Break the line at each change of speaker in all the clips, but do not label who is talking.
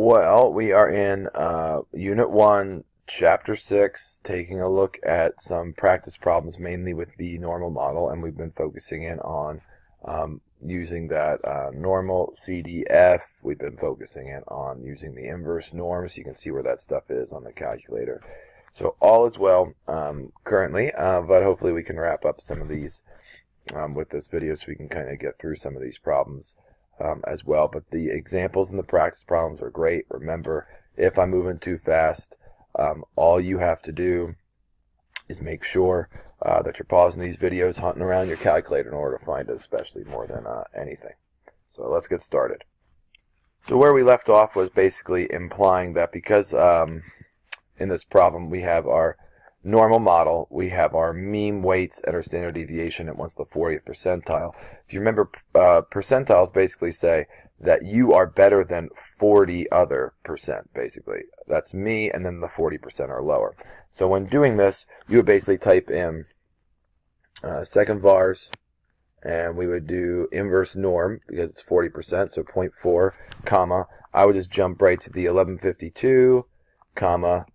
Well, we are in Unit 1, Chapter 6, taking a look at some practice problems mainly with the normal model, and we've been focusing in on using that normal CDF. We've been focusing in on using the inverse norm, so you can see where that stuff is on the calculator. So all is well currently, but hopefully we can wrap up some of these with this video so we can kind of get through some of these problems as well. But the examples and the practice problems are great. Remember, if I'm moving too fast, all you have to do is make sure that you're pausing these videos, hunting around your calculator in order to find it, especially more than anything. So let's get started. So where we left off was basically implying that because in this problem we have our normal model, we have our mean weights and our standard deviation at once the 40th percentile. If you remember, percentiles basically say that you are better than 40 other percent, basically. That's me, and then the 40% are lower. So when doing this, you would basically type in second vars, and we would do inverse norm, because it's 40%, so 0.4, comma. I would just jump right to the 1152, comma,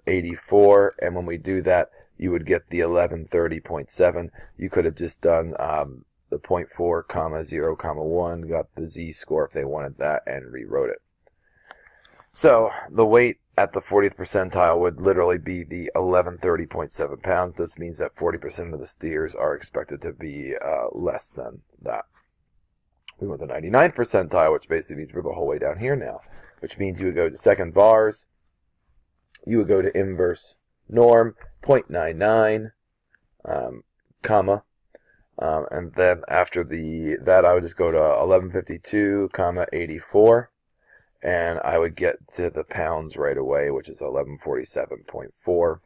84, and when we do that, you would get the 1130.7. You could have just done the 0.4, comma, 0, comma, 1, got the z-score if they wanted that, and rewrote it. So the weight at the 40th percentile would literally be the 1130.7 pounds. This means that 40% of the steers are expected to be less than that. We want the 99th percentile, which basically means we're the whole way down here now, which means you would go to second vars, you would go to inverse norm, 0.99, comma, and then after that I would just go to 1152, comma, 84, and I would get to the pounds right away, which is 1147.4,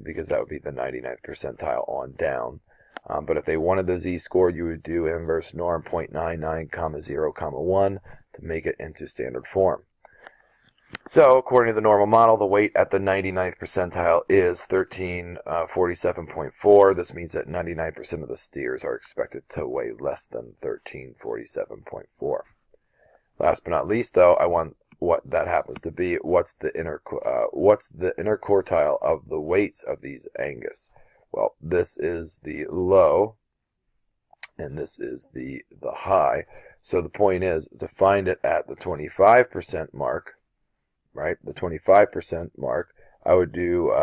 because that would be the 99th percentile on down. But if they wanted the z-score, you would do inverse norm, 0.99, comma, 0, comma, 1 to make it into standard form. So, according to the normal model, the weight at the 99th percentile is 1347.4. This means that 99% of the steers are expected to weigh less than 1347.4. Last but not least, though, I want what that happens to be. What's the inner quartile of the weights of these Angus? Well, this is the low, and this is the high. So the point is to find it at the 25% mark. Right, the 25% mark, I would do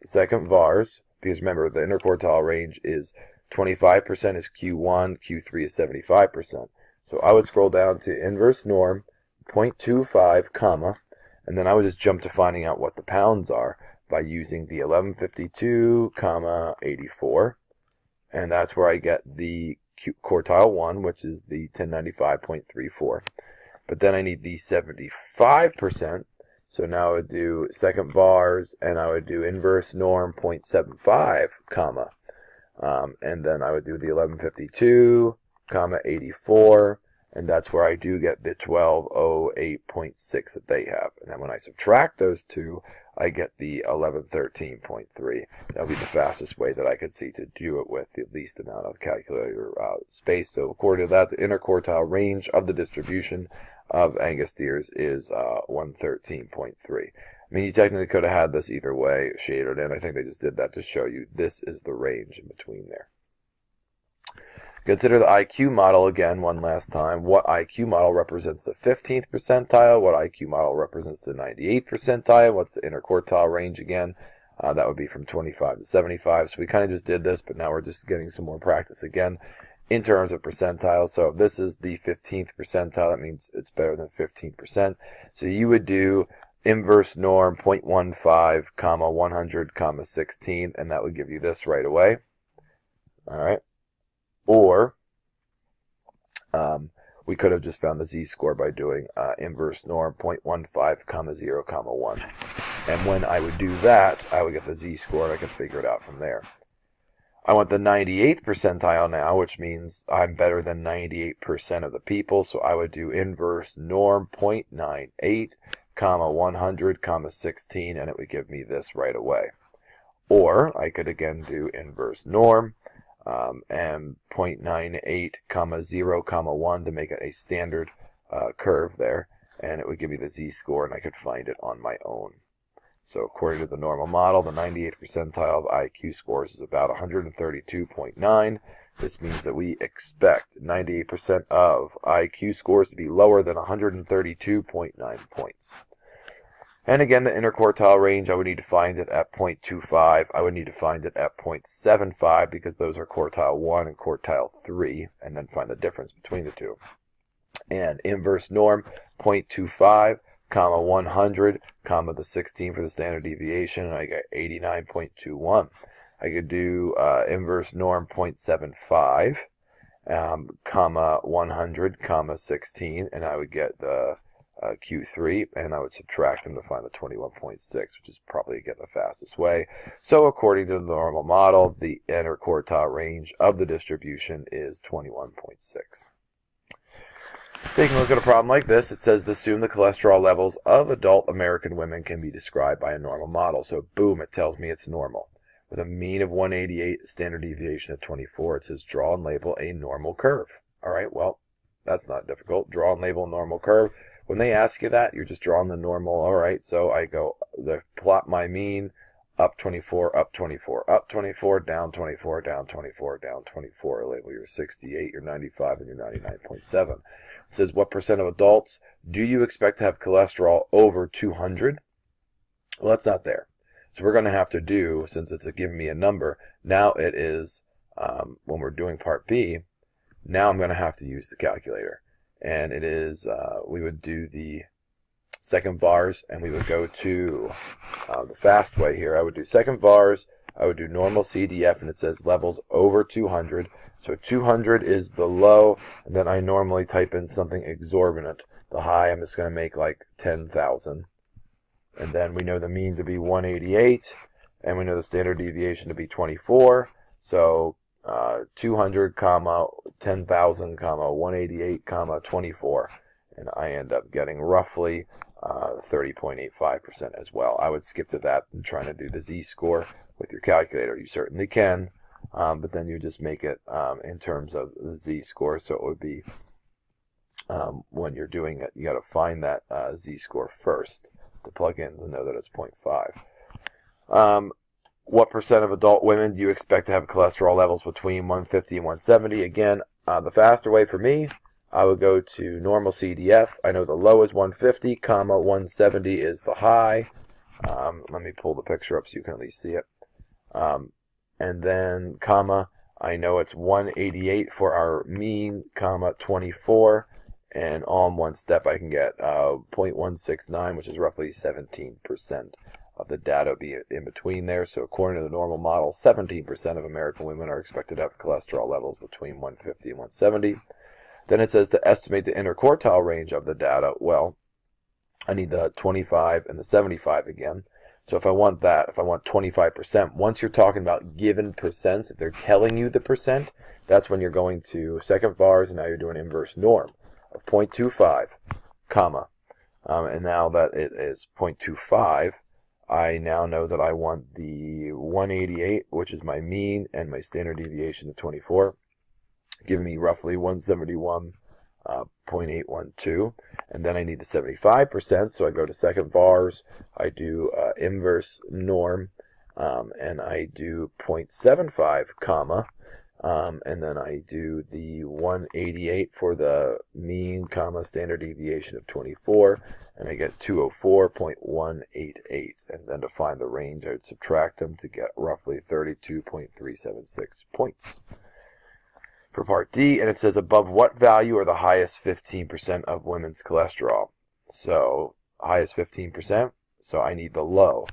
second vars, because remember the interquartile range is 25% is Q1, Q3 is 75%. So I would scroll down to inverse norm, 0.25, comma, and then I would just jump to finding out what the pounds are by using the 1152, comma, 84, and that's where I get the quartile 1, which is the 1095.34. But then I need the 75%, so now I would do second vars, and I would do inverse norm 0.75, comma, and then I would do the 1152, comma, 84, and that's where I do get the 1208.6 that they have. And then when I subtract those two, I get the 1113.3. That would be the fastest way that I could see to do it with the least amount of calculator space. So according to that, the interquartile range of the distribution of Angus steers is 113.3. I mean, you technically could have had this either way shaded in. I think they just did that to show you this is the range in between there. Consider the IQ model again one last time. What IQ model represents the 15th percentile? What IQ model represents the 98th percentile? What's the interquartile range again? That would be from 25 to 75. So we kind of just did this, but now we're just getting some more practice again in terms of percentiles. So if this is the 15th percentile, that means it's better than 15%. So you would do inverse norm 0.15, comma, 100, comma, 16, and that would give you this right away. All right. Or we could have just found the z-score by doing inverse norm 0.15, comma, 0, comma, 1. And when I would do that, I would get the z-score, and I could figure it out from there. I want the 98th percentile now, which means I'm better than 98% of the people. So I would do inverse norm 0.98, comma, 100, comma, 16, and it would give me this right away. Or I could again do inverse norm and 0.98, comma, 0, comma, 1 to make it a standard curve there. and it would give me the z-score, and I could find it on my own. So according to the normal model, the 98th percentile of IQ scores is about 132.9. This means that we expect 98% of IQ scores to be lower than 132.9 points. And again, the interquartile range, I would need to find it at 0.25. I would need to find it at 0.75 because those are quartile 1 and quartile 3, and then find the difference between the two. And inverse norm, 0.25, comma 100, comma the 16 for the standard deviation, and I get 89.21. I could do inverse norm 0.75, comma 100, comma 16, and I would get the Q3, and I would subtract them to find the 21.6, which is probably, again, the fastest way. So according to the normal model, the interquartile range of the distribution is 21.6. Taking a look at a problem like this, it says assume the cholesterol levels of adult American women can be described by a normal model. So boom, it tells me it's normal. With a mean of 188, standard deviation of 24, it says draw and label a normal curve. All right, well, that's not difficult. Draw and label a normal curve. When they ask you that, you're just drawing the normal. All right, so I go, plot my mean, up 24, up 24, up 24, down 24, down 24, down 24. Label your 68, your 95, and your 99.7. It says, what percent of adults do you expect to have cholesterol over 200? Well, that's not there. So we're going to have to do, since it's giving me a number, now it is, when we're doing part B, now I'm going to have to use the calculator. And it is, we would do the second VARs, and we would go to the fast way here. I would do second VARs, I would do normal CDF, and it says levels over 200. So 200 is the low, and then I normally type in something exorbitant. The high, I'm just going to make like 10,000. And then we know the mean to be 188, and we know the standard deviation to be 24. So 200, comma 10,000, comma 188, comma 24, and I end up getting roughly 30.85% as well. I would skip to that and trying to do the z-score with your calculator. You certainly can, but then you just make it in terms of the z-score. So it would be when you're doing it, you got to find that z-score first to plug in to know that it's 0.5. What percent of adult women do you expect to have cholesterol levels between 150 and 170? Again, the faster way for me, I would go to normal CDF. I know the low is 150, comma 170 is the high. Let me pull the picture up so you can at least see it. And then, comma, I know it's 188 for our mean, comma 24. And all in one step, I can get 0.169, which is roughly 17%. Of the data be in between there. So according to the normal model, 17% of American women are expected to have cholesterol levels between 150 and 170. Then it says to estimate the interquartile range of the data. Well, I need the 25 and the 75 again. So if I want that, if I want 25%, once you're talking about given percents, if they're telling you the percent, that's when you're going to second VARs, and now you're doing inverse norm of 0.25, comma. And now that it is 0.25, I now know that I want the 188, which is my mean, and my standard deviation of 24, giving me roughly 171.812. And then I need the 75%, so I go to second VARs, I do inverse norm, and I do 0.75, comma, and then I do the 188 for the mean, comma, standard deviation of 24, and I get 204.188. And then to find the range, I would subtract them to get roughly 32.376 points. For part D, and it says above what value are the highest 15% of women's cholesterol? So highest 15%, so I need the low.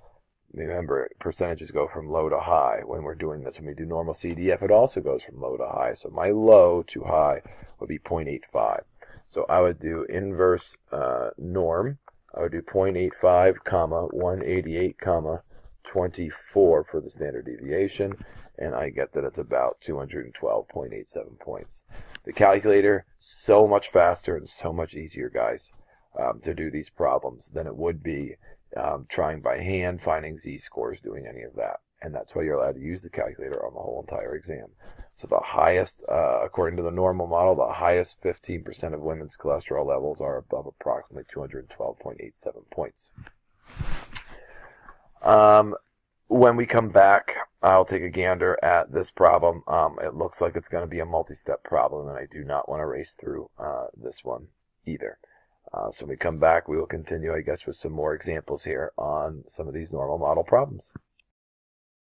Remember, percentages go from low to high when we're doing this. When we do normal CDF, it also goes from low to high. So my low to high would be 0.85. So I would do inverse norm. I would do 0.85, comma 188, comma 24 for the standard deviation, and I get that it's about 212.87 points. The calculator, so much faster and so much easier, guys, to do these problems than it would be trying by hand, finding z-scores, doing any of that. And that's why you're allowed to use the calculator on the whole entire exam. So the highest, according to the normal model, the highest 15% of women's cholesterol levels are above approximately 212.87 points. When we come back, I'll take a gander at this problem. It looks like it's going to be a multi-step problem, and I do not want to race through this one either. So when we come back, we will continue, I guess, with some more examples here on some of these normal model problems.